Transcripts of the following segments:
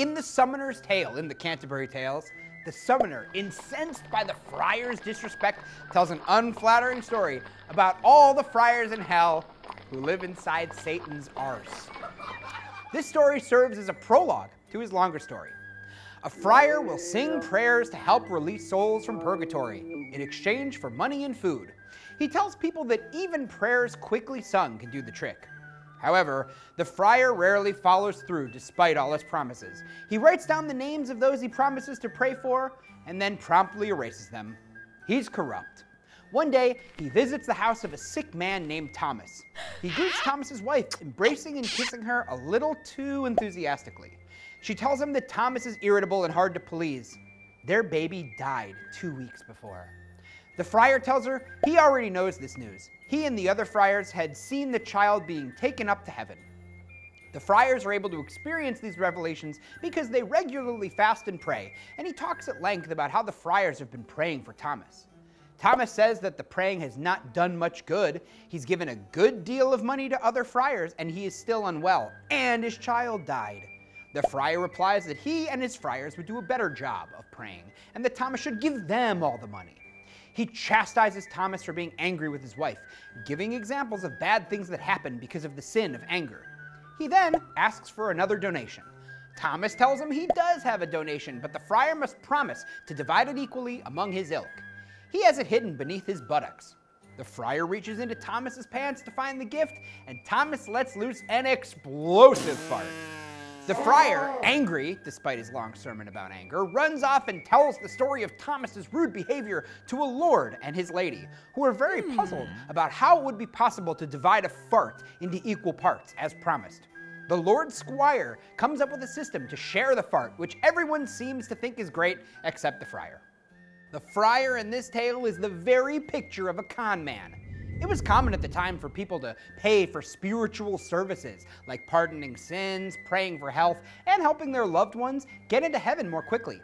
In the Summoner's Tale, in the Canterbury Tales, the summoner, incensed by the friar's disrespect, tells an unflattering story about all the friars in hell who live inside Satan's arse. This story serves as a prologue to his longer story. A friar will sing prayers to help release souls from purgatory in exchange for money and food. He tells people that even prayers quickly sung can do the trick. However, the friar rarely follows through despite all his promises. He writes down the names of those he promises to pray for and then promptly erases them. He's corrupt. One day, he visits the house of a sick man named Thomas. He greets Thomas's wife, embracing and kissing her a little too enthusiastically. She tells him that Thomas is irritable and hard to please. Their baby died 2 weeks before. The friar tells her he already knows this news. He and the other friars had seen the child being taken up to heaven. The friars are able to experience these revelations because they regularly fast and pray, and he talks at length about how the friars have been praying for Thomas. Thomas says that the praying has not done much good. He's given a good deal of money to other friars, and he is still unwell, and his child died. The friar replies that he and his friars would do a better job of praying, and that Thomas should give them all the money. He chastises Thomas for being angry with his wife, giving examples of bad things that happen because of the sin of anger. He then asks for another donation. Thomas tells him he does have a donation, but the friar must promise to divide it equally among his ilk. He has it hidden beneath his buttocks. The friar reaches into Thomas's pants to find the gift, and Thomas lets loose an explosive fart. The friar, angry, despite his long sermon about anger, runs off and tells the story of Thomas's rude behavior to a lord and his lady, who are very puzzled about how it would be possible to divide a fart into equal parts, as promised. The Lord Squire comes up with a system to share the fart, which everyone seems to think is great except the friar. The friar in this tale is the very picture of a con man. It was common at the time for people to pay for spiritual services, like pardoning sins, praying for health, and helping their loved ones get into heaven more quickly.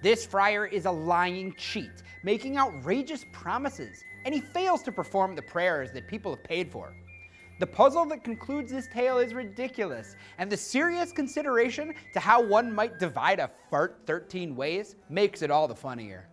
This friar is a lying cheat, making outrageous promises, and he fails to perform the prayers that people have paid for. The puzzle that concludes this tale is ridiculous, and the serious consideration to how one might divide a fart 13 ways makes it all the funnier.